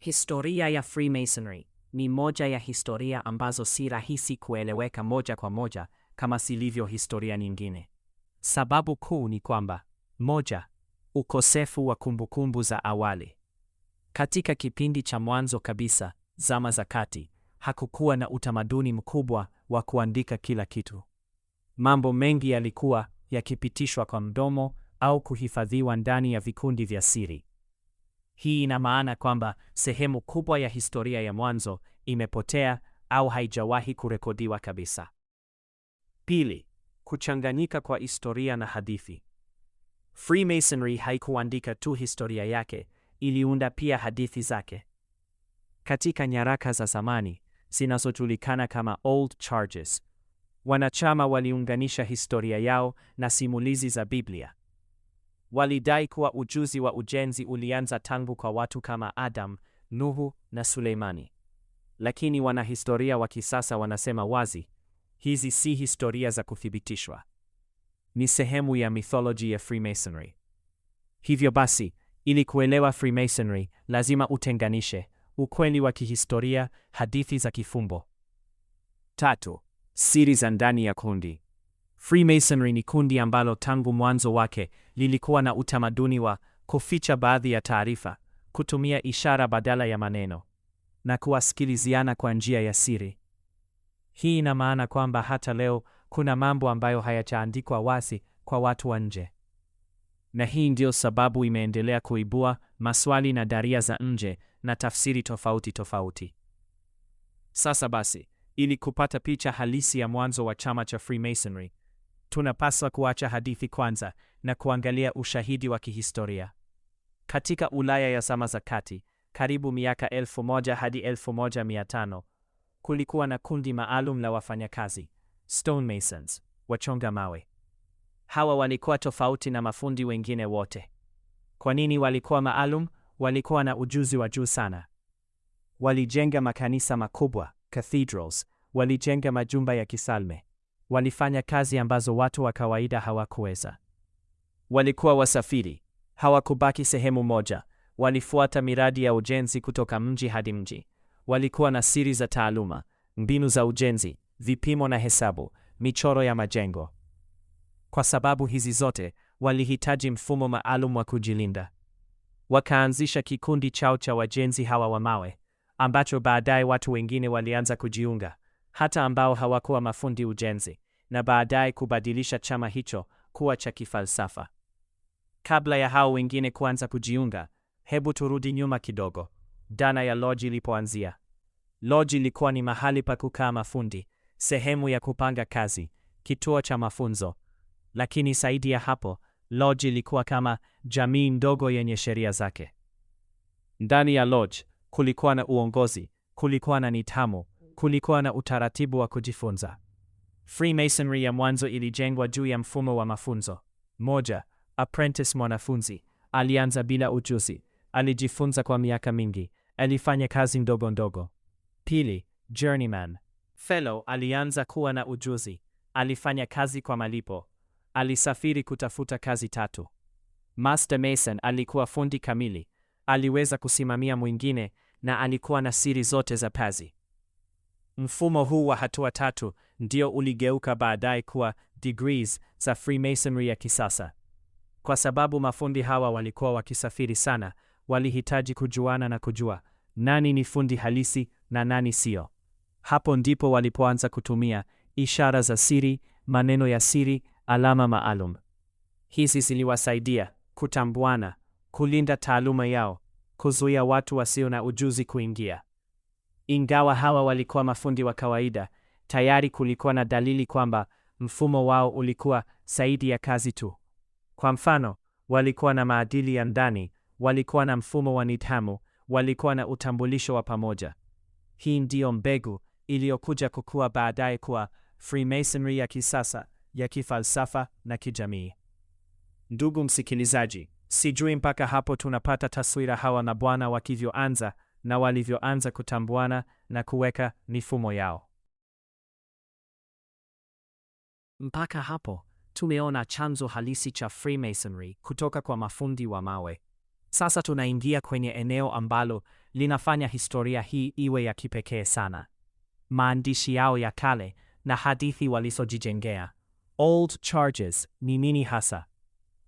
Historia ya Freemasonry ni moja ya historia ambazo si rahisi kueleweka moja kwa moja kama zilivyo historia nyingine. Sababu kuu ni kwamba: moja, ukosefu wa kumbukumbu za awali. Katika kipindi cha mwanzo kabisa, zama za kati, hakukuwa na utamaduni mkubwa wa kuandika kila kitu. Mambo mengi yalikuwa yakipitishwa kwa mdomo au kuhifadhiwa ndani ya vikundi vya siri. Hii ina maana kwamba sehemu kubwa ya historia ya mwanzo imepotea au haijawahi kurekodiwa kabisa. Pili, kuchanganyika kwa historia na hadithi. Freemasonry haikuandika tu historia yake, iliunda pia hadithi zake. Katika nyaraka za zamani zinazojulikana kama Old Charges, wanachama waliunganisha historia yao na simulizi za Biblia. Walidai kuwa ujuzi wa ujenzi ulianza tangu kwa watu kama Adam, Nuhu na Suleimani. Lakini wanahistoria wa kisasa wanasema wazi, hizi si historia za kuthibitishwa. Ni sehemu ya mythology ya Freemasonry. Hivyo basi, ili kuelewa Freemasonry, lazima utenganishe ukweli wa kihistoria, hadithi za kifumbo. Tatu, siri za ndani ya kundi. Freemasonry ni kundi ambalo tangu mwanzo wake lilikuwa na utamaduni wa kuficha baadhi ya taarifa, kutumia ishara badala ya maneno, na kuwasikiliziana kwa njia ya siri. Hii ina maana kwamba hata leo kuna mambo ambayo hayajaandikwa wazi kwa watu wa nje. Na hii ndio sababu imeendelea kuibua maswali na daria za nje na tafsiri tofauti tofauti. Sasa basi, ili kupata picha halisi ya mwanzo wa chama cha Freemasonry, tunapaswa kuacha hadithi kwanza na kuangalia ushahidi wa kihistoria. Katika Ulaya ya zama za kati, karibu miaka 1000 hadi 1500, kulikuwa na kundi maalum la wafanyakazi, stonemasons, wachonga mawe. Hawa walikuwa tofauti na mafundi wengine wote. Kwa nini walikuwa maalum? Walikuwa na ujuzi wa juu sana. Walijenga makanisa makubwa, cathedrals, walijenga majumba ya kifalme. Walifanya kazi ambazo watu wa kawaida hawakuweza. Walikuwa wasafiri, hawakubaki sehemu moja. Walifuata miradi ya ujenzi kutoka mji hadi mji. Walikuwa na siri za taaluma, mbinu za ujenzi, vipimo na hesabu, michoro ya majengo. Kwa sababu hizi zote, walihitaji mfumo maalum wa kujilinda. Wakaanzisha kikundi chao cha wajenzi hawa wa mawe, ambacho baadaye watu wengine walianza kujiunga, hata ambao hawakuwa mafundi ujenzi, na baadaye kubadilisha chama hicho kuwa cha kifalsafa. Kabla ya hao wengine kuanza kujiunga, hebu turudi nyuma kidogo. Dhana ya lodge ilipoanzia. Lodge ilikuwa ni mahali pa kukaa mafundi, sehemu ya kupanga kazi, kituo cha mafunzo. Lakini zaidi ya hapo, lodge ilikuwa kama jamii ndogo yenye sheria zake. Ndani ya lodge kulikuwa na uongozi, kulikuwa na nidhamu, kulikuwa na utaratibu wa kujifunza. Freemasonry ya mwanzo ilijengwa juu ya mfumo wa mafunzo. Moja, apprentice, mwanafunzi, alianza bila ujuzi, alijifunza kwa miaka mingi, alifanya kazi ndogo ndogo. Pili, journeyman, fellow, alianza kuwa na ujuzi, alifanya kazi kwa malipo, alisafiri kutafuta kazi. Tatu, master mason, alikuwa fundi kamili, aliweza kusimamia mwingine na alikuwa na siri zote za kazi. Mfumo huu wa hatua tatu ndio uligeuka baadaye kuwa degrees za Freemasonry ya kisasa. Kwa sababu mafundi hawa walikuwa wakisafiri sana, walihitaji kujuana na kujua nani ni fundi halisi na nani sio. Hapo ndipo walipoanza kutumia ishara za siri, maneno ya siri, alama maalum. Hizi ziliwasaidia kutambuana, kulinda taaluma yao, kuzuia watu wasio na ujuzi kuingia. Ingawa hawa walikuwa mafundi wa kawaida, tayari kulikuwa na dalili kwamba mfumo wao ulikuwa zaidi ya kazi tu. Kwa mfano, walikuwa na maadili ya ndani, walikuwa na mfumo wa nidhamu, walikuwa na utambulisho wa pamoja. Hii ndiyo mbegu iliyokuja kukua baadaye kuwa Freemasonry ya kisasa, ya kifalsafa na kijamii. Ndugu msikilizaji, sijui mpaka hapo tunapata taswira hawa na bwana wakivyoanza na walivyoanza kutambuana na kuweka mifumo yao. Mpaka hapo tumeona chanzo halisi cha Freemasonry kutoka kwa mafundi wa mawe. Sasa tunaingia kwenye eneo ambalo linafanya historia hii iwe ya kipekee sana. Maandishi yao ya kale na hadithi walizojijengea. Old charges ni nini hasa?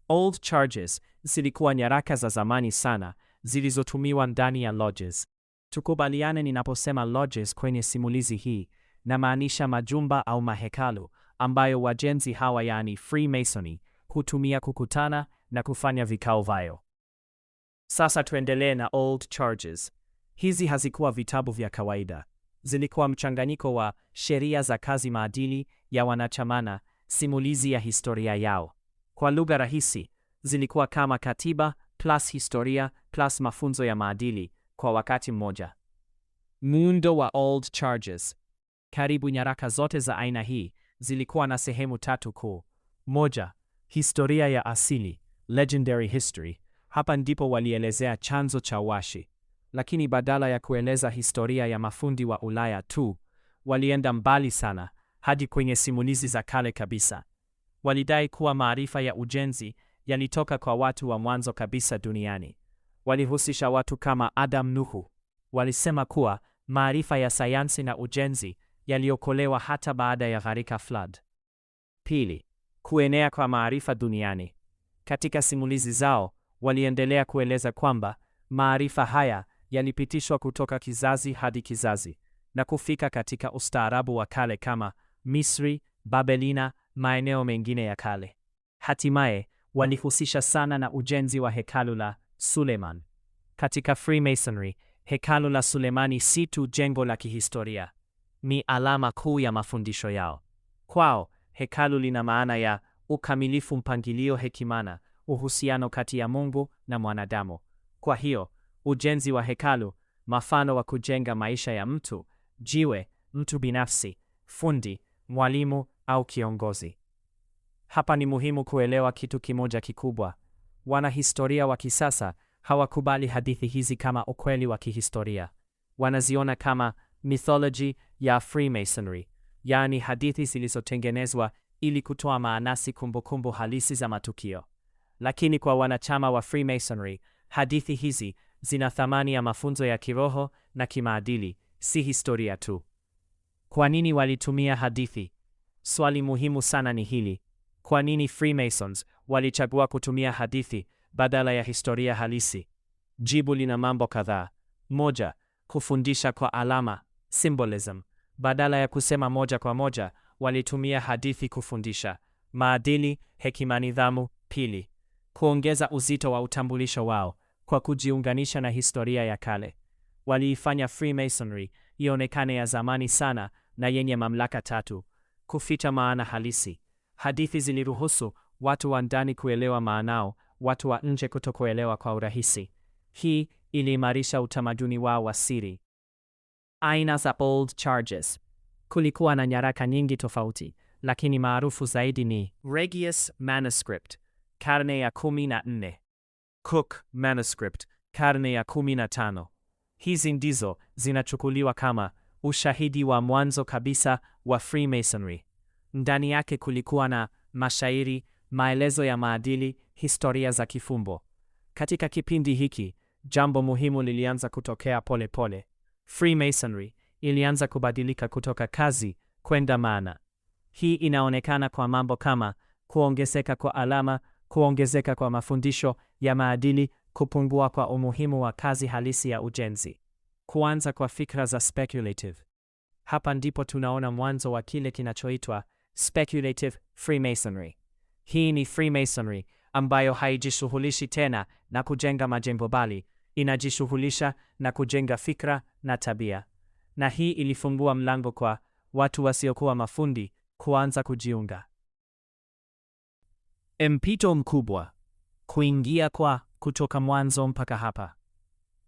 Old charges zilikuwa nyaraka za zamani sana zilizotumiwa ndani ya lodges. Tukubaliane ninaposema lodges kwenye simulizi hii, na maanisha majumba au mahekalu ambayo wajenzi hawa, yaani Freemasonry, hutumia kukutana na kufanya vikao vyao. Sasa tuendelee na old charges. Hizi hazikuwa vitabu vya kawaida. Zilikuwa mchanganyiko wa sheria za kazi, maadili ya wanachamana, simulizi ya historia yao. Kwa lugha rahisi, zilikuwa kama katiba plus historia plus mafunzo ya maadili kwa wakati mmoja. Muundo wa old charges. Karibu nyaraka zote za aina hii zilikuwa na sehemu tatu kuu. Moja, historia ya asili, legendary history. Hapa ndipo walielezea chanzo cha uashi. Lakini badala ya kueleza historia ya mafundi wa Ulaya tu, walienda mbali sana hadi kwenye simulizi za kale kabisa. Walidai kuwa maarifa ya ujenzi yalitoka kwa watu wa mwanzo kabisa duniani. Walihusisha watu kama Adam, Nuhu. Walisema kuwa maarifa ya sayansi na ujenzi yaliokolewa hata baada ya gharika flood. Pili, kuenea kwa maarifa duniani. Katika simulizi zao, waliendelea kueleza kwamba maarifa haya yalipitishwa kutoka kizazi hadi kizazi na kufika katika ustaarabu wa kale kama Misri, Babelina, maeneo mengine ya kale. Hatimaye, walihusisha sana na ujenzi wa hekalu la Suleiman. Katika Freemasonry, hekalu la Sulemani si tu jengo la kihistoria, ni alama kuu ya mafundisho yao. Kwao, hekalu lina maana ya ukamilifu, mpangilio, hekimana, uhusiano kati ya Mungu na mwanadamu. Kwa hiyo, ujenzi wa hekalu, mfano wa kujenga maisha ya mtu, jiwe, mtu binafsi, fundi, mwalimu au kiongozi. Hapa ni muhimu kuelewa kitu kimoja kikubwa. Wanahistoria wa kisasa hawakubali hadithi hizi kama ukweli wa kihistoria. Wanaziona kama mythology ya Freemasonry, yaani hadithi zilizotengenezwa ili kutoa maanasi, kumbukumbu halisi za matukio. Lakini kwa wanachama wa Freemasonry, hadithi hizi zina thamani ya mafunzo ya kiroho na kimaadili, si historia tu. Kwa nini walitumia hadithi? Swali muhimu sana ni hili. Kwa nini Freemasons walichagua kutumia hadithi badala ya historia halisi? Jibu lina mambo kadhaa. Moja, kufundisha kwa alama, symbolism. Badala ya kusema moja kwa moja, walitumia hadithi kufundisha maadili, hekima, nidhamu. Pili, kuongeza uzito wa utambulisho wao kwa kujiunganisha na historia ya kale. Waliifanya Freemasonry ionekane ya zamani sana na yenye mamlaka. Tatu, kuficha maana halisi. Hadithi ziliruhusu watu wa ndani kuelewa maanao, watu wa nje kutokuelewa kwa urahisi. Hii iliimarisha utamaduni wao wa siri. Aina za old charges. Kulikuwa na nyaraka nyingi tofauti, lakini maarufu zaidi ni Regius Manuscript, karne ya 14. Cook Manuscript, karne ya 15. Hizi ndizo zinachukuliwa kama ushahidi wa mwanzo kabisa wa Freemasonry. Ndani yake kulikuwa na mashairi, maelezo ya maadili, historia za kifumbo. Katika kipindi hiki, jambo muhimu lilianza kutokea pole pole. Freemasonry ilianza kubadilika kutoka kazi kwenda maana. Hii inaonekana kwa mambo kama kuongezeka kwa alama, kuongezeka kwa mafundisho ya maadili, kupungua kwa umuhimu wa kazi halisi ya ujenzi, kuanza kwa fikra za speculative. Hapa ndipo tunaona mwanzo wa kile kinachoitwa speculative Freemasonry. Hii ni Freemasonry ambayo haijishughulishi tena na kujenga majengo, bali inajishughulisha na kujenga fikra na tabia. Na hii ilifungua mlango kwa watu wasiokuwa mafundi kuanza kujiunga. Mpito mkubwa. Kuingia kwa kutoka mwanzo mpaka hapa.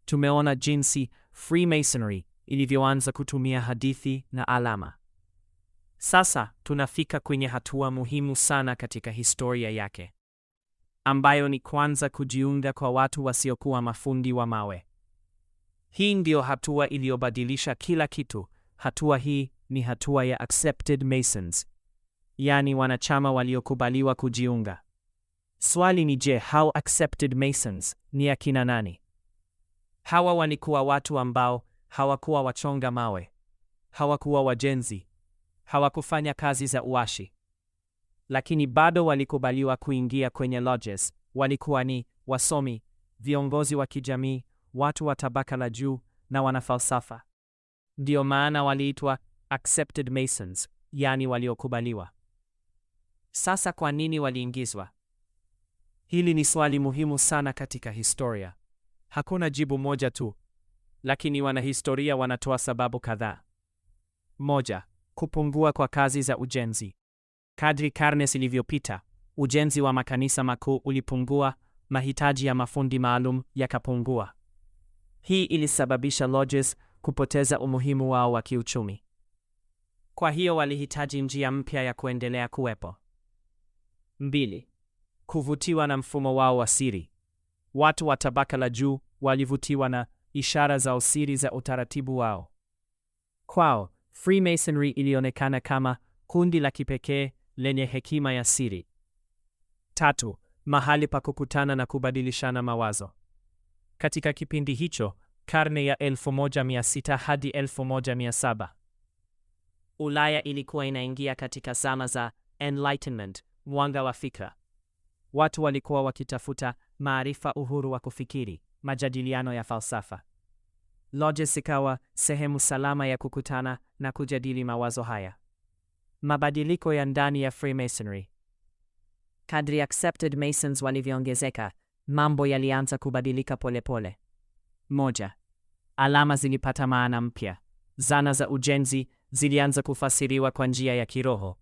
Tumeona jinsi Freemasonry ilivyoanza kutumia hadithi na alama. Sasa tunafika kwenye hatua muhimu sana katika historia yake, ambayo ni kwanza kujiunga kwa watu wasiokuwa mafundi wa mawe. Hii ndio hatua iliyobadilisha kila kitu. Hatua hii ni hatua ya accepted Masons, yani wanachama waliokubaliwa kujiunga. Swali ni je, hao accepted Masons ni akina nani? Hawa walikuwa watu ambao hawakuwa wachonga mawe, hawakuwa wajenzi, hawakufanya kazi za uashi, lakini bado walikubaliwa kuingia kwenye lodges. Walikuwa ni wasomi, viongozi wa kijamii, watu wa tabaka la juu na wanafalsafa. Ndio maana waliitwa accepted Masons, yani waliokubaliwa. Sasa kwa nini waliingizwa? Hili ni swali muhimu sana katika historia. Hakuna jibu moja tu, lakini wanahistoria wanatoa sababu kadhaa. Moja, kupungua kwa kazi za ujenzi. Kadri karne zilivyopita, ujenzi wa makanisa makuu ulipungua, mahitaji ya mafundi maalum yakapungua. Hii ilisababisha lodges kupoteza umuhimu wao wa kiuchumi. Kwa hiyo walihitaji njia mpya ya kuendelea kuwepo. 2. Kuvutiwa na mfumo wao wa siri. Watu wa tabaka la juu walivutiwa na ishara za usiri za utaratibu wao. Kwao, Freemasonry ilionekana kama kundi la kipekee lenye hekima ya siri. 3. Mahali pa kukutana na kubadilishana mawazo. Katika kipindi hicho, karne ya 1600 hadi 1700, Ulaya ilikuwa inaingia katika zama za Enlightenment, mwanga wa fikra. Watu walikuwa wakitafuta maarifa, uhuru wa kufikiri, majadiliano ya falsafa. Lodges zikawa sehemu salama ya kukutana na kujadili mawazo haya. Mabadiliko ya ndani ya Freemasonry. Kadri accepted Masons walivyoongezeka, mambo yalianza kubadilika polepole. 1. Alama zilipata maana mpya. Zana za ujenzi zilianza kufasiriwa kwa njia ya kiroho.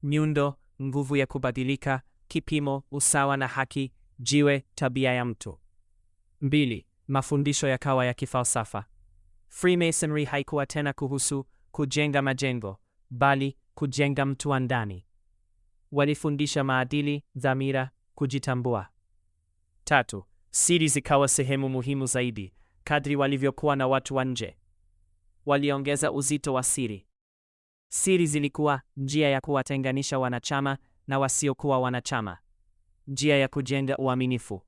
Miundo, nguvu ya kubadilika, kipimo, usawa na haki, jiwe, tabia ya mtu. 2. Mafundisho yakawa ya kifalsafa. Freemasonry haikuwa tena kuhusu kujenga majengo, bali kujenga mtu wa ndani. Walifundisha maadili, dhamira, kujitambua. 3. Siri zikawa sehemu muhimu zaidi. Kadri walivyokuwa na watu wa nje, waliongeza uzito wa siri. Siri zilikuwa njia ya kuwatenganisha wanachama na wasiokuwa wanachama, njia ya kujenga uaminifu.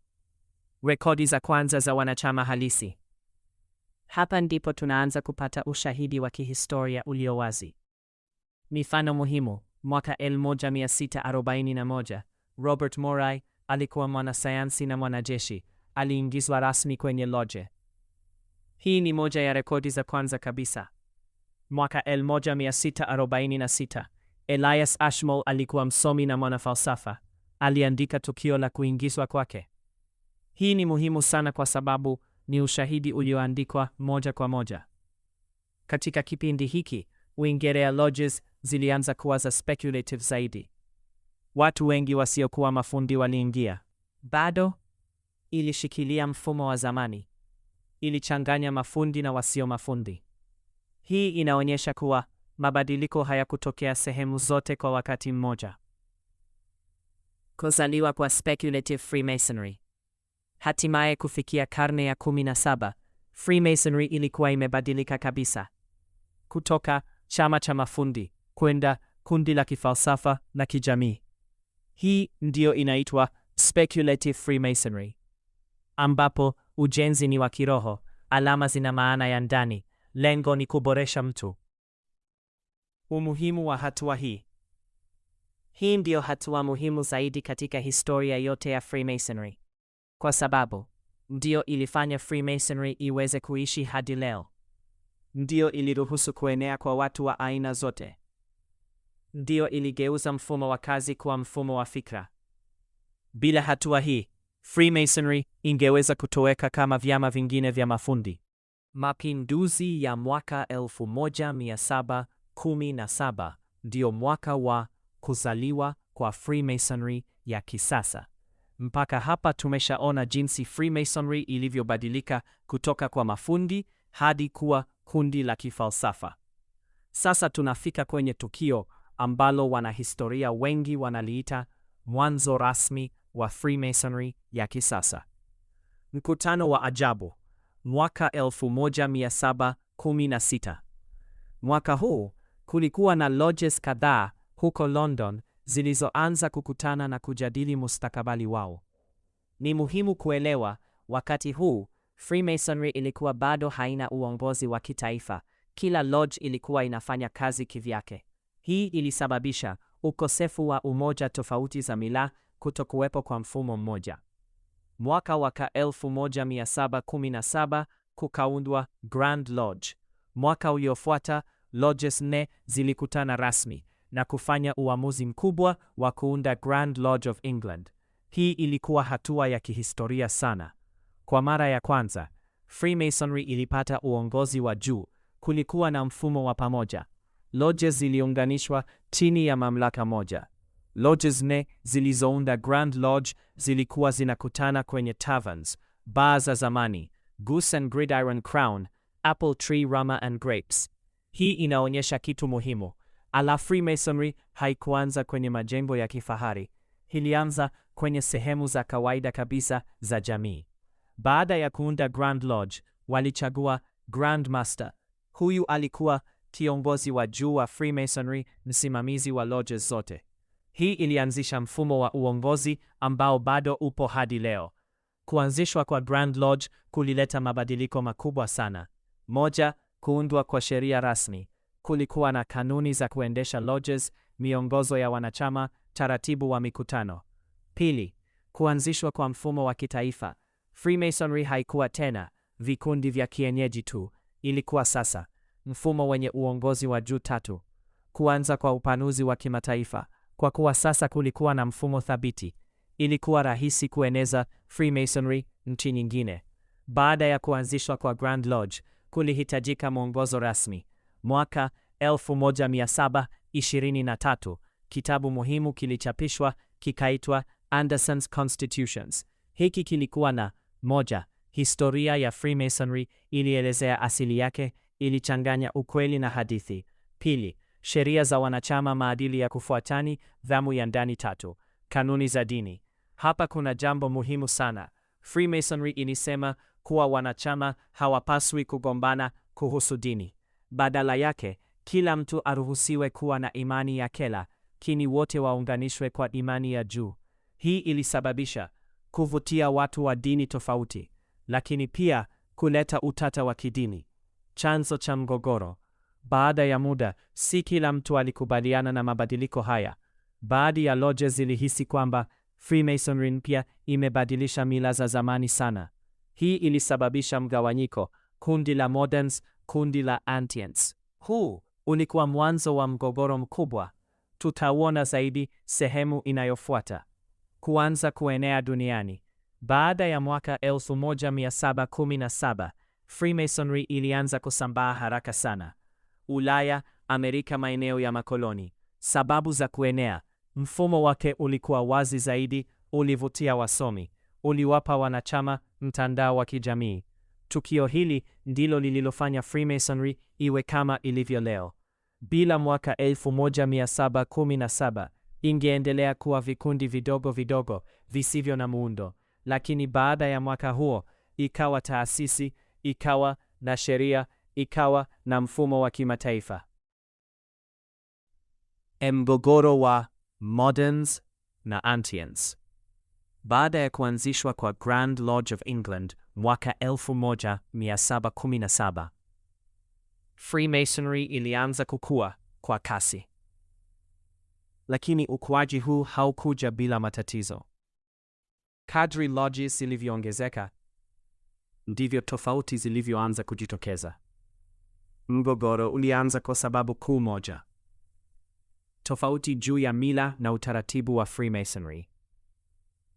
Rekodi za kwanza za wanachama halisi. Hapa ndipo tunaanza kupata ushahidi wa kihistoria ulio wazi. Mifano muhimu. Mwaka 1641, Robert Moray alikuwa mwanasayansi na mwanajeshi, aliingizwa rasmi kwenye lodge. Hii ni moja ya rekodi za kwanza kabisa. Mwaka 1646, Elias Ashmole alikuwa msomi na mwanafalsafa, aliandika tukio la kuingizwa kwake. Hii ni muhimu sana kwa sababu ni ushahidi ulioandikwa moja kwa moja. Katika kipindi hiki, Uingereza lodges zilianza kuwa za speculative zaidi. Watu wengi wasiokuwa mafundi waliingia. Bado ilishikilia mfumo wa zamani. Ilichanganya mafundi na wasio mafundi. Hii inaonyesha kuwa mabadiliko hayakutokea sehemu zote kwa wakati mmoja. Kuzaliwa kwa speculative Freemasonry. Hatimaye kufikia karne ya 17, Freemasonry ilikuwa imebadilika kabisa. Kutoka chama cha mafundi kwenda kundi la kifalsafa na kijamii. Hii ndio inaitwa speculative Freemasonry, ambapo ujenzi ni wa kiroho, alama zina maana ya ndani, lengo ni kuboresha mtu. Umuhimu wa hatua hii. Hii ndio hatua muhimu zaidi katika historia yote ya Freemasonry, kwa sababu ndio ilifanya Freemasonry iweze kuishi hadi leo. Ndio iliruhusu kuenea kwa watu wa aina zote. Ndio iligeuza mfumo wa kazi kuwa mfumo wa fikra. Bila hatua hii, Freemasonry ingeweza kutoweka kama vyama vingine vya mafundi. Mapinduzi ya mwaka 1717 ndio mwaka wa kuzaliwa kwa Freemasonry ya kisasa. Mpaka hapa tumeshaona jinsi Freemasonry ilivyobadilika kutoka kwa mafundi hadi kuwa kundi la kifalsafa. Sasa tunafika kwenye tukio ambalo wanahistoria wengi wanaliita mwanzo rasmi wa Freemasonry ya kisasa. Mkutano wa ajabu, mwaka 1716. Mwaka huu kulikuwa na lodges kadhaa huko London zilizoanza kukutana na kujadili mustakabali wao. Ni muhimu kuelewa, wakati huu Freemasonry ilikuwa bado haina uongozi wa kitaifa. Kila lodge ilikuwa inafanya kazi kivyake. Hii ilisababisha ukosefu wa umoja, tofauti za mila, kutokuwepo kwa mfumo mmoja. Mwaka wa 1717 kukaundwa Grand Lodge. Mwaka uliofuata lodges 4 zilikutana rasmi na kufanya uamuzi mkubwa wa kuunda Grand Lodge of England. Hii ilikuwa hatua ya kihistoria sana. Kwa mara ya kwanza, Freemasonry ilipata uongozi wa juu. Kulikuwa na mfumo wa pamoja. Lodges ziliunganishwa chini ya mamlaka moja. Lodges 4 zilizounda Grand Lodge zilikuwa zinakutana kwenye taverns, bars za zamani, Goose and Gridiron Crown, Apple Tree Rama and Grapes. Hii inaonyesha kitu muhimu. Freemasonry haikuanza kwenye majengo ya kifahari. Ilianza kwenye sehemu za kawaida kabisa za jamii. Baada ya kuunda Grand Lodge, walichagua Grand Master. Huyu alikuwa kiongozi wa juu wa Freemasonry, msimamizi wa lodges zote. Hii ilianzisha mfumo wa uongozi ambao bado upo hadi leo. Kuanzishwa kwa Grand Lodge kulileta mabadiliko makubwa sana. Moja, kuundwa kwa sheria rasmi. Kulikuwa na kanuni za kuendesha lodges, miongozo ya wanachama, taratibu wa mikutano. Pili, kuanzishwa kwa mfumo wa kitaifa. Freemasonry haikuwa tena vikundi vya kienyeji tu. Ilikuwa sasa mfumo wenye uongozi wa juu. Tatu, kuanza kwa upanuzi wa kimataifa. Kwa kuwa sasa kulikuwa na mfumo thabiti, ilikuwa rahisi kueneza Freemasonry nchi nyingine. Baada ya kuanzishwa kwa Grand Lodge, kulihitajika mwongozo rasmi. Mwaka 1723, kitabu muhimu kilichapishwa, kikaitwa Anderson's Constitutions. Hiki kilikuwa na: moja, historia ya Freemasonry, ilielezea asili yake, ilichanganya ukweli na hadithi. Pili, sheria za wanachama, maadili ya kufuatani, dhamu ya ndani. Tatu, kanuni za dini. Hapa kuna jambo muhimu sana. Freemasonry ilisema kuwa wanachama hawapaswi kugombana kuhusu dini. Badala yake, kila mtu aruhusiwe kuwa na imani yake, lakini wote waunganishwe kwa imani ya juu. Hii ilisababisha kuvutia watu wa dini tofauti, lakini pia kuleta utata wa kidini, chanzo cha mgogoro. Baada ya muda, si kila mtu alikubaliana na mabadiliko haya. Baadhi ya lodges zilihisi kwamba Freemasonry mpya imebadilisha mila za zamani sana. Hii ilisababisha mgawanyiko, kundi la Moderns, kundi la Ancients. Huu ulikuwa mwanzo wa mgogoro mkubwa. Tutauona zaidi sehemu inayofuata. Kuanza kuenea duniani. Baada ya mwaka 1717, Freemasonry ilianza kusambaa haraka sana. Ulaya, Amerika, maeneo ya makoloni. Sababu za kuenea: mfumo wake ulikuwa wazi zaidi, ulivutia wasomi, uliwapa wanachama mtandao wa kijamii. Tukio hili ndilo lililofanya Freemasonry iwe kama ilivyo leo. Bila mwaka 1717, ingeendelea kuwa vikundi vidogo vidogo visivyo na muundo, lakini baada ya mwaka huo ikawa taasisi, ikawa na sheria, ikawa na mfumo wa kimataifa. Mgogoro wa Moderns na Ancients. Baada ya kuanzishwa kwa Grand Lodge of England mwaka 1717, Freemasonry ilianza kukua kwa kasi. Lakini ukuaji huu haukuja bila matatizo. Kadri lodges zilivyoongezeka, ndivyo tofauti zilivyoanza kujitokeza. Mgogoro ulianza kwa sababu kuu moja: tofauti juu ya mila na utaratibu wa Freemasonry.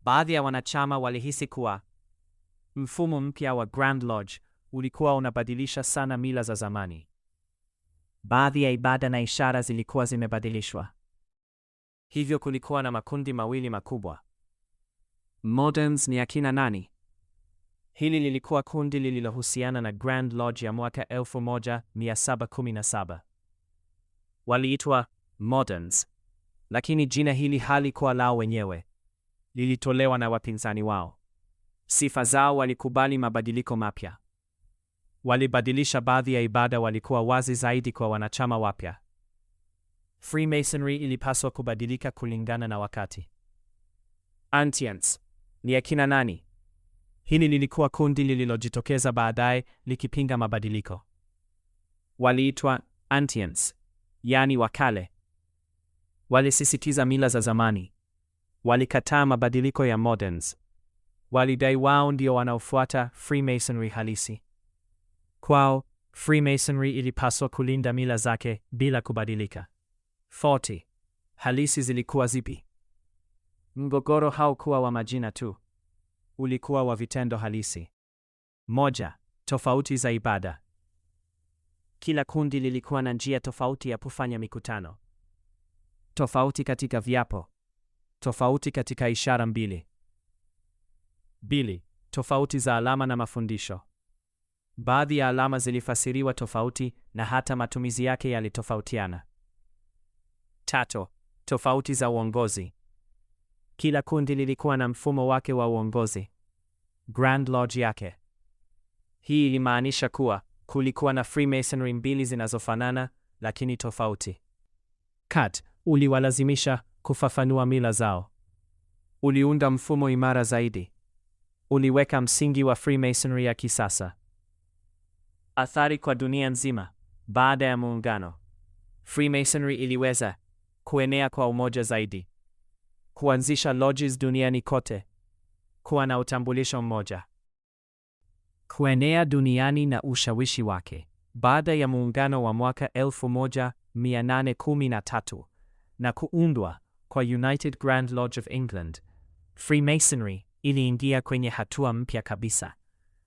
Baadhi ya wanachama walihisi kuwa mfumo mpya wa Grand Lodge ulikuwa unabadilisha sana mila za zamani. Baadhi ya ibada na ishara zilikuwa zimebadilishwa. Hivyo kulikuwa na makundi mawili makubwa. Moderns ni akina nani? Hili lilikuwa kundi lililohusiana na Grand Lodge ya mwaka 1717. Waliitwa Moderns, lakini jina hili halikuwa lao wenyewe. Lilitolewa na wapinzani wao. Sifa zao: walikubali mabadiliko mapya. Walibadilisha baadhi ya ibada, walikuwa wazi zaidi kwa wanachama wapya. Freemasonry ilipaswa kubadilika kulingana na wakati. Ancients ni akina nani? Hili lilikuwa kundi lililojitokeza baadaye likipinga mabadiliko. Waliitwa Ancients, yani wakale. Walisisitiza mila za zamani. Walikataa mabadiliko ya moderns. Walidai wao ndio wanaofuata Freemasonry halisi. Kwao, Freemasonry ilipaswa kulinda mila zake bila kubadilika. 40. Halisi zilikuwa zipi? Mgogoro haukuwa wa majina tu. Ulikuwa wa vitendo halisi. 1. Tofauti za ibada. Kila kundi lilikuwa na njia tofauti ya kufanya mikutano. Tofauti katika viapo. Tofauti katika ishara mbili. 2. Tofauti za alama na mafundisho. Baadhi ya alama zilifasiriwa tofauti na hata matumizi yake yalitofautiana. 3. Tofauti za uongozi. Kila kundi lilikuwa na mfumo wake wa uongozi, Grand Lodge yake. Hii ilimaanisha kuwa kulikuwa na Freemasonry mbili zinazofanana lakini tofauti. CAT uliwalazimisha kufafanua mila zao. Uliunda mfumo imara zaidi. Uliweka msingi wa Freemasonry ya kisasa. Athari kwa dunia nzima. Baada ya muungano, Freemasonry iliweza kuenea kwa umoja zaidi, kuanzisha lodges duniani kote, kuwa na utambulisho mmoja. Kuenea duniani na ushawishi wake. Baada ya muungano wa mwaka 1813 na kuundwa kwa United Grand Lodge of England, Freemasonry iliingia kwenye hatua mpya kabisa,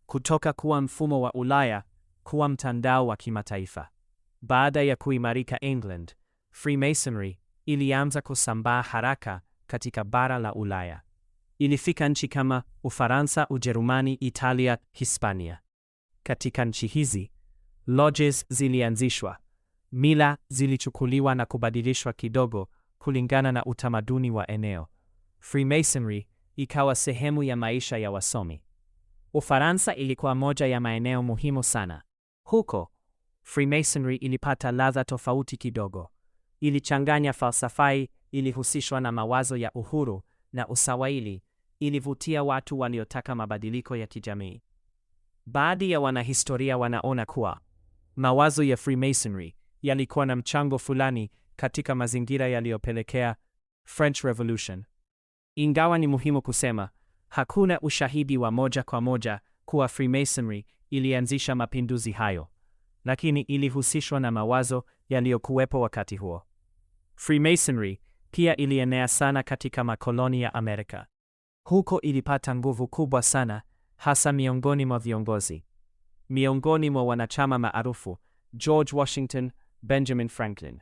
kutoka kuwa mfumo wa Ulaya kuwa mtandao wa kimataifa. Baada ya kuimarika England, Freemasonry ilianza kusambaa haraka katika bara la Ulaya. Ilifika nchi kama Ufaransa, Ujerumani, Italia, Hispania. Katika nchi hizi, lodges zilianzishwa, mila zilichukuliwa na kubadilishwa kidogo kulingana na utamaduni wa eneo. Freemasonry ikawa sehemu ya maisha ya wasomi. Ufaransa ilikuwa moja ya maeneo muhimu sana. Huko, Freemasonry ilipata ladha tofauti kidogo. Ilichanganya falsafai, ilihusishwa na mawazo ya uhuru na usawaili, ilivutia watu waliotaka mabadiliko ya kijamii. Baadhi ya wanahistoria wanaona kuwa mawazo ya Freemasonry yalikuwa na mchango fulani katika mazingira yaliyopelekea French Revolution. Ingawa ni muhimu kusema, hakuna ushahidi wa moja kwa moja kuwa Freemasonry ilianzisha mapinduzi hayo, lakini ilihusishwa na mawazo yaliyokuwepo wakati huo. Freemasonry pia ilienea sana katika makoloni ya Amerika. Huko ilipata nguvu kubwa sana, hasa miongoni mwa viongozi. Miongoni mwa wanachama maarufu, George Washington, Benjamin Franklin.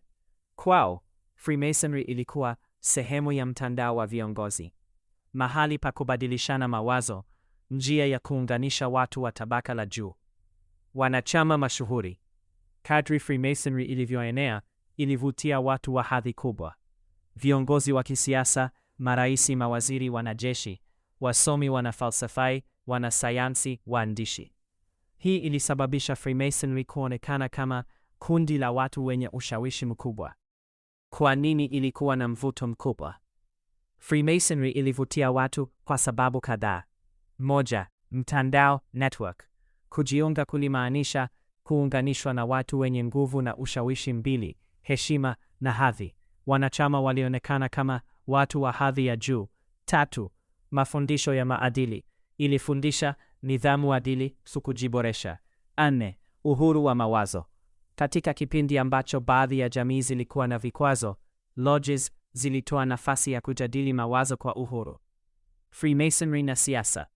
Kwao, Freemasonry ilikuwa sehemu ya mtandao wa viongozi, mahali pa kubadilishana mawazo, njia ya kuunganisha watu wa tabaka la juu. Wanachama mashuhuri. Kadri Freemasonry ilivyoenea, ilivutia watu wa hadhi kubwa. Viongozi wa kisiasa, maraisi, mawaziri, wanajeshi, wasomi, wanafalsafai, wanasayansi, waandishi. Hii ilisababisha Freemasonry kuonekana kama kundi la watu wenye ushawishi mkubwa. Kwa nini ilikuwa na mvuto mkubwa? Freemasonry ilivutia watu kwa sababu kadhaa. 1. Mtandao, network. Kujiunga kulimaanisha kuunganishwa na watu wenye nguvu na ushawishi. 2. Heshima na hadhi. Wanachama walionekana kama watu wa hadhi ya juu. 3. Mafundisho ya maadili. Ilifundisha nidhamu, adili, kujiboresha. 4. Uhuru wa mawazo. Katika kipindi ambacho baadhi ya jamii zilikuwa na vikwazo, lodges zilitoa nafasi ya kujadili mawazo kwa uhuru. Freemasonry na siasa.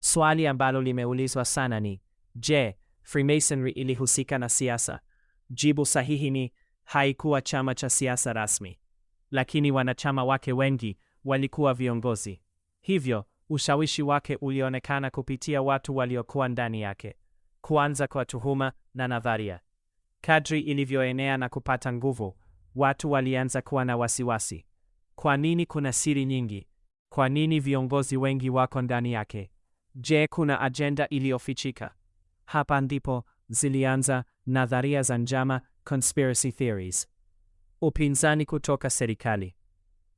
Swali ambalo limeulizwa sana ni, je, Freemasonry ilihusika na siasa? Jibu sahihi ni, haikuwa chama cha siasa rasmi, lakini wanachama wake wengi walikuwa viongozi. Hivyo, ushawishi wake ulionekana kupitia watu waliokuwa ndani yake, kuanza kwa tuhuma na nadharia. Kadri ilivyoenea na kupata nguvu, watu walianza kuwa na wasiwasi. Kwa nini kuna siri nyingi? Kwa nini viongozi wengi wako ndani yake? Je, kuna ajenda iliyofichika? Hapa ndipo zilianza nadharia za njama, conspiracy theories. Upinzani kutoka serikali.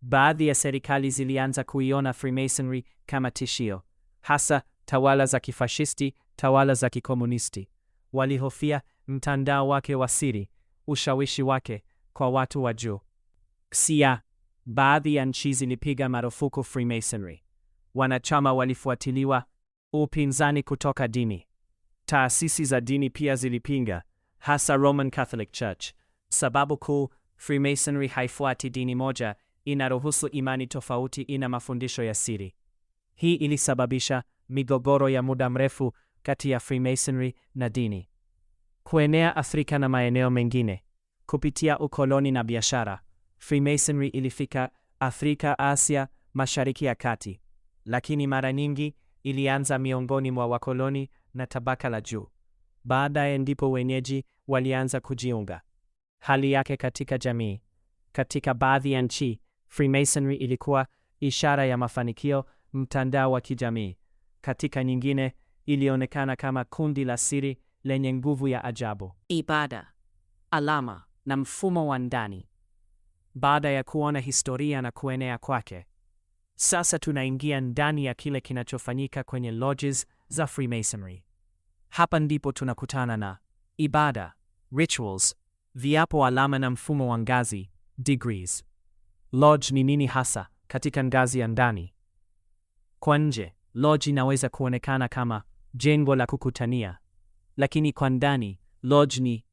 Baadhi ya serikali zilianza kuiona Freemasonry kama tishio, hasa tawala za kifashisti, tawala za kikomunisti. Walihofia mtandao wake wa siri, ushawishi wake kwa watu wa juu. Pia, baadhi ya nchi zilipiga marufuku Freemasonry. Wanachama walifuatiliwa, upinzani kutoka dini. Taasisi za dini pia zilipinga, hasa Roman Catholic Church. Sababu kuu, Freemasonry haifuati dini moja, inaruhusu imani tofauti, ina mafundisho ya siri. Hii ilisababisha migogoro ya muda mrefu kati ya Freemasonry na dini. Kuenea Afrika na maeneo mengine. Kupitia ukoloni na biashara, Freemasonry ilifika Afrika, Asia, Mashariki ya Kati. Lakini mara nyingi ilianza miongoni mwa wakoloni na tabaka la juu. Baadaye ndipo wenyeji walianza kujiunga. Hali yake katika jamii. Katika baadhi ya nchi, Freemasonry ilikuwa ishara ya mafanikio, mtandao wa kijamii. Katika nyingine, ilionekana kama kundi la siri lenye nguvu ya ajabu. Ibada, alama na mfumo wa ndani. Baada ya kuona historia na kuenea kwake, sasa tunaingia ndani ya kile kinachofanyika kwenye lodges za Freemasonry. Hapa ndipo tunakutana na ibada, rituals, viapo, alama na mfumo wa ngazi, degrees. Lodge ni nini hasa katika ngazi ya ndani? Kwa nje, lodge inaweza kuonekana kama jengo la kukutania, lakini kwa ndani, lodge ni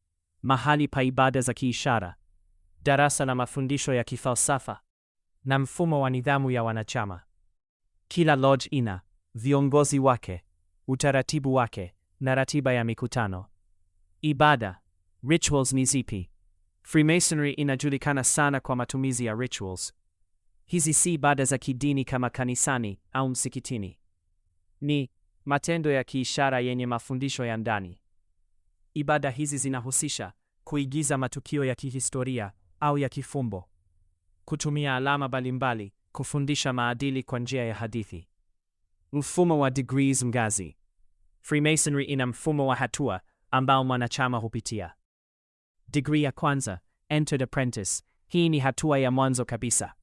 mahali pa ibada za kiishara, darasa la mafundisho ya kifalsafa na mfumo wa nidhamu ya wanachama. Kila lodge ina viongozi wake, utaratibu wake na ratiba ya mikutano. Ibada, rituals ni zipi? Freemasonry inajulikana sana kwa matumizi ya rituals. Hizi si ibada za kidini kama kanisani au msikitini. Ni matendo ya kiishara yenye mafundisho ya ndani. Ibada hizi zinahusisha kuigiza matukio ya kihistoria au ya kifumbo, kutumia alama mbalimbali, kufundisha maadili kwa njia ya hadithi. Mfumo wa degrees, ngazi. Freemasonry ina mfumo wa hatua ambao mwanachama hupitia. Degree ya kwanza, entered apprentice. Hii ni hatua ya mwanzo kabisa.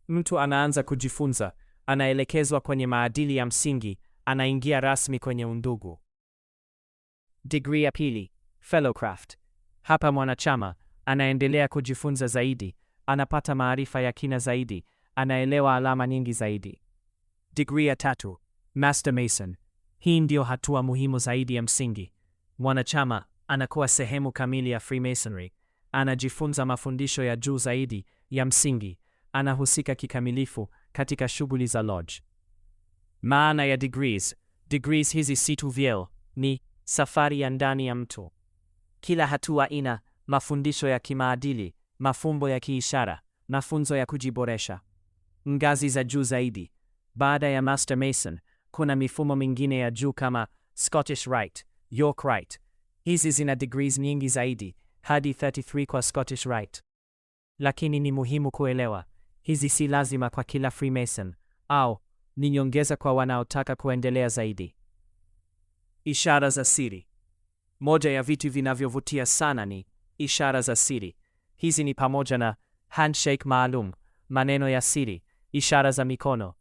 Mtu anaanza kujifunza, anaelekezwa kwenye maadili ya msingi, anaingia rasmi kwenye undugu. Degree ya pili, fellowcraft. Hapa mwanachama anaendelea kujifunza zaidi, anapata maarifa ya kina zaidi, anaelewa alama nyingi zaidi. Degree ya tatu, master mason. Hii ndio hatua muhimu zaidi ya msingi. Mwanachama anakuwa sehemu kamili ya Freemasonry, anajifunza mafundisho ya juu zaidi ya msingi, anahusika kikamilifu katika shughuli za lodge. Maana ya degrees. Degrees hizi si tu vyeo, ni safari ya ndani ya mtu. Kila hatua ina mafundisho ya kimaadili, mafumbo ya kiishara, mafunzo ya kujiboresha. Ngazi za juu zaidi. Baada ya Master Mason, kuna mifumo mingine ya juu kama Scottish Rite, York Rite. Hizi zina degrees nyingi zaidi, hadi 33 kwa Scottish Rite. Lakini ni muhimu kuelewa, hizi si lazima kwa kila Freemason, au ni nyongeza kwa wanaotaka kuendelea zaidi. Ishara za siri. Moja ya vitu vinavyovutia sana ni ishara za siri. Hizi ni pamoja na handshake maalum, maneno ya siri, ishara za mikono.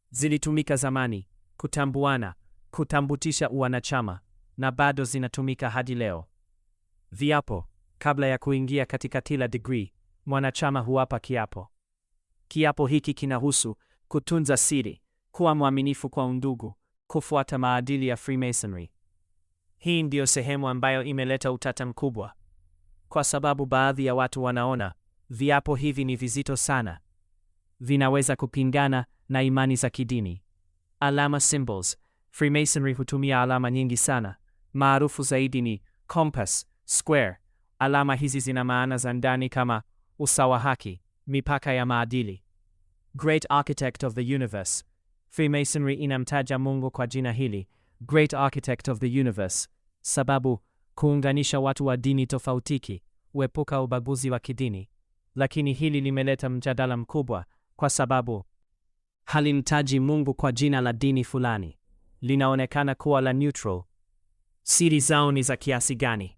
Zilitumika zamani kutambuana, kutambutisha uwanachama, na bado zinatumika hadi leo. Viapo. Kabla ya kuingia katika kila degree, mwanachama huapa kiapo. Kiapo hiki kinahusu kutunza siri, kuwa mwaminifu kwa undugu, kufuata maadili ya Freemasonry. Hii ndio sehemu ambayo imeleta utata mkubwa, kwa sababu baadhi ya watu wanaona viapo hivi ni vizito sana, vinaweza kupingana na imani za kidini. Alama, symbols. Freemasonry hutumia alama nyingi sana. Maarufu zaidi ni compass, square. Alama hizi zina maana za ndani kama usawa, haki, mipaka ya maadili. Great Architect of the Universe. Freemasonry inamtaja Mungu kwa jina hili, Great Architect of the Universe, sababu kuunganisha watu wa dini tofautiki, uepuka ubaguzi wa kidini. Lakini hili limeleta mjadala mkubwa kwa sababu halimtaji Mungu kwa jina la dini fulani. Linaonekana kuwa la neutral. Siri zao ni za kiasi gani?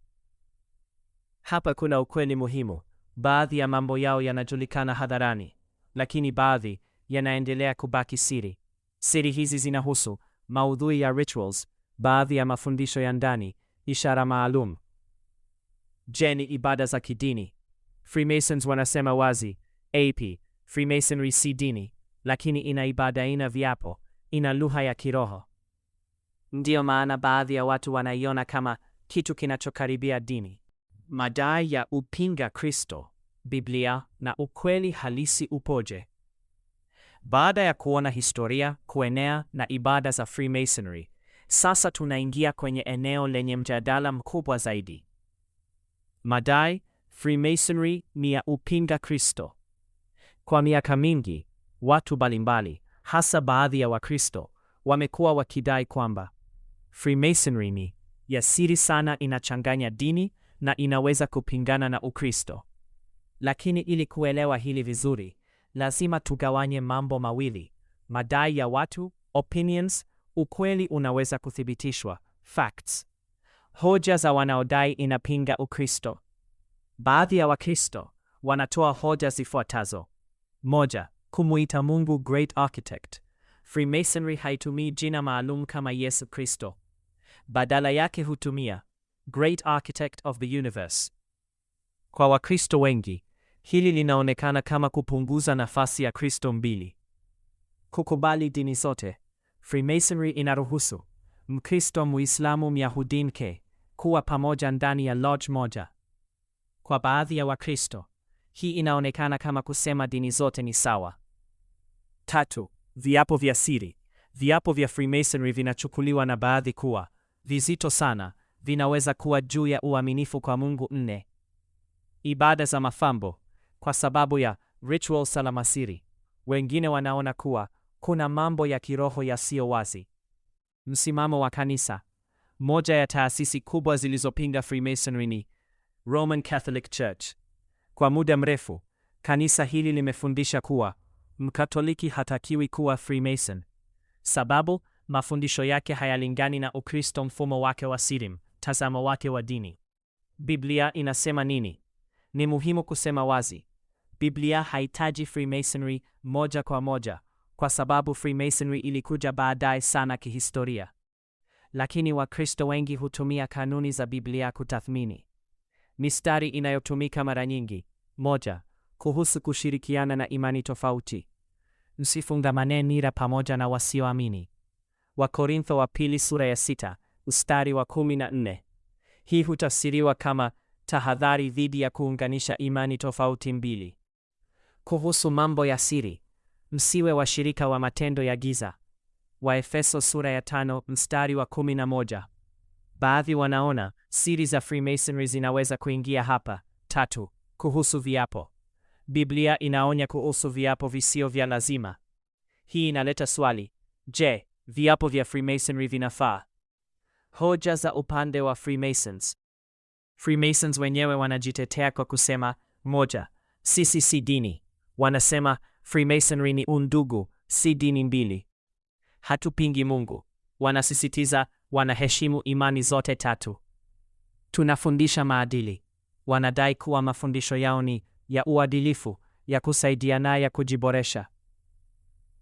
Hapa kuna ukweli muhimu. Baadhi ya mambo yao yanajulikana hadharani, lakini baadhi yanaendelea kubaki siri. Siri hizi zinahusu maudhui ya rituals, baadhi ya mafundisho ya ndani, ishara maalum. Je, ni ibada za kidini? Freemasons wanasema wazi, AP, Freemasonry si dini, lakini ina ibada, ina viapo, ina lugha ya kiroho. Ndiyo maana baadhi ya watu wanaiona kama kitu kinachokaribia dini. Madai ya upinga Kristo, Biblia na ukweli halisi upoje? Baada ya kuona historia, kuenea na ibada za Freemasonry, sasa tunaingia kwenye eneo lenye mjadala mkubwa zaidi. Madai Freemasonry ni ya upinga Kristo. Kwa miaka mingi, watu mbalimbali, hasa baadhi ya Wakristo, wamekuwa wakidai kwamba Freemasonry ni ya siri sana, inachanganya dini na inaweza kupingana na Ukristo. Lakini ili kuelewa hili vizuri, lazima tugawanye mambo mawili: madai ya watu, opinions, ukweli unaweza kuthibitishwa, facts. Hoja za wanaodai inapinga Ukristo. Baadhi ya Wakristo wanatoa hoja zifuatazo. 1. Kumuita Mungu Great Architect. Freemasonry haitumii jina maalum kama Yesu Kristo. Badala yake hutumia Great Architect of the Universe. Kwa Wakristo wengi, hili linaonekana kama kupunguza nafasi ya Kristo mbili. Kukubali dini zote. Freemasonry inaruhusu Mkristo, Muislamu, Myahudi nke kuwa pamoja ndani ya lodge moja. Kwa baadhi ya Wakristo, hii inaonekana kama kusema dini zote ni sawa. 3. Viapo vya siri. Viapo vya Freemasonry vinachukuliwa na baadhi kuwa vizito sana, vinaweza kuwa juu ya uaminifu kwa Mungu. 4. Ibada za mafambo. Kwa sababu ya rituals za alasiri, wengine wanaona kuwa kuna mambo ya kiroho yasiyo wazi. Msimamo wa kanisa. Moja ya taasisi kubwa zilizopinga Freemasonry ni Roman Catholic Church. Kwa muda mrefu, kanisa hili limefundisha kuwa Mkatoliki hatakiwi kuwa Freemason. Sababu, mafundisho yake hayalingani na Ukristo, mfumo wake wa siri, tazamo wake wa dini. Biblia inasema nini? Ni muhimu kusema wazi. Biblia haitaji Freemasonry moja kwa moja, kwa sababu Freemasonry ilikuja baadaye sana kihistoria. Lakini Wakristo wengi hutumia kanuni za Biblia kutathmini. Mistari inayotumika mara nyingi. 1. Kuhusu kushirikiana na imani tofauti. Msifungamane nira pamoja na wasioamini. Wakorintho wa pili sura ya 6, mstari wa 14. Hii hutafsiriwa kama tahadhari dhidi ya kuunganisha imani tofauti mbili. Kuhusu mambo ya siri. Msiwe washirika wa matendo ya giza. Waefeso sura ya 5, mstari wa 11. Baadhi wanaona siri za Freemasonry zinaweza kuingia hapa. 3. Kuhusu viapo. Biblia inaonya kuhusu viapo visio vya lazima. Hii inaleta swali: je, viapo vya Freemasonry vinafaa? Hoja za upande wa Freemasons. Freemasons wenyewe wanajitetea kwa kusema, 1. Sisi si dini. Wanasema Freemasonry ni undugu, si dini mbili. Hatupingi Mungu. Wanasisitiza wanaheshimu imani zote tatu. Tunafundisha maadili. Wanadai kuwa mafundisho yao ni ya uadilifu, ya kusaidiana, ya kujiboresha.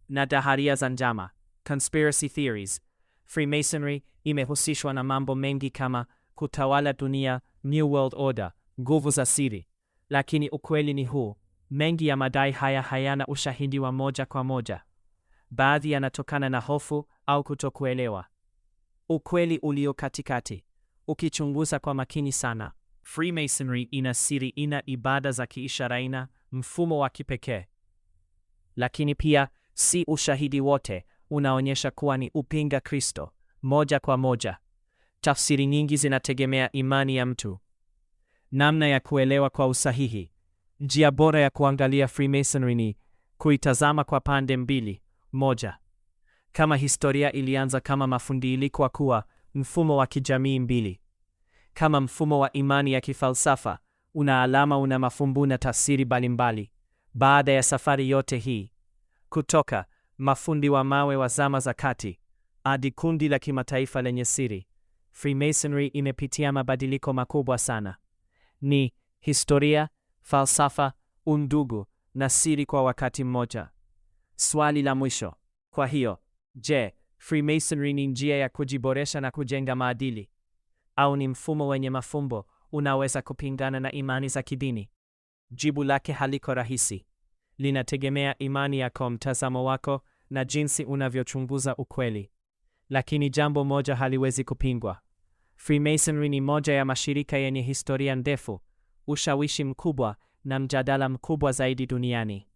Na daharia za njama, conspiracy theories. Freemasonry imehusishwa na mambo mengi kama kutawala dunia, New World Order, nguvu za siri. Lakini ukweli ni huu: mengi ya madai haya hayana ushahidi wa moja kwa moja. Baadhi yanatokana na hofu au kutokuelewa. Ukweli ulio katikati. Ukichunguza kwa makini sana, Freemasonry ina siri, ina ibada za kiishara, ina mfumo wa kipekee. Lakini pia si ushahidi wote unaonyesha kuwa ni upinga Kristo moja kwa moja. Tafsiri nyingi zinategemea imani ya mtu. Namna ya kuelewa kwa usahihi. Njia bora ya kuangalia Freemasonry ni kuitazama kwa pande mbili. 1. Kama historia ilianza kama mafundi, ilikuwa kuwa mfumo wa kijamii. 2. Kama mfumo wa imani ya kifalsafa, una alama, una mafumbo na tafsiri mbalimbali. Baada ya safari yote hii, kutoka mafundi wa mawe wa zama za kati hadi kundi la kimataifa lenye siri, Freemasonry imepitia mabadiliko makubwa sana. Ni historia, falsafa, undugu na siri kwa wakati mmoja. Swali la mwisho. Kwa hiyo, je, Freemasonry ni njia ya kujiboresha na kujenga maadili? Au ni mfumo wenye mafumbo unaweza kupingana na imani za kidini? Jibu lake haliko rahisi. Linategemea imani yako, mtazamo wako, na jinsi unavyochunguza ukweli. Lakini jambo moja haliwezi kupingwa. Freemasonry ni moja ya mashirika yenye historia ndefu, ushawishi mkubwa, na mjadala mkubwa zaidi duniani.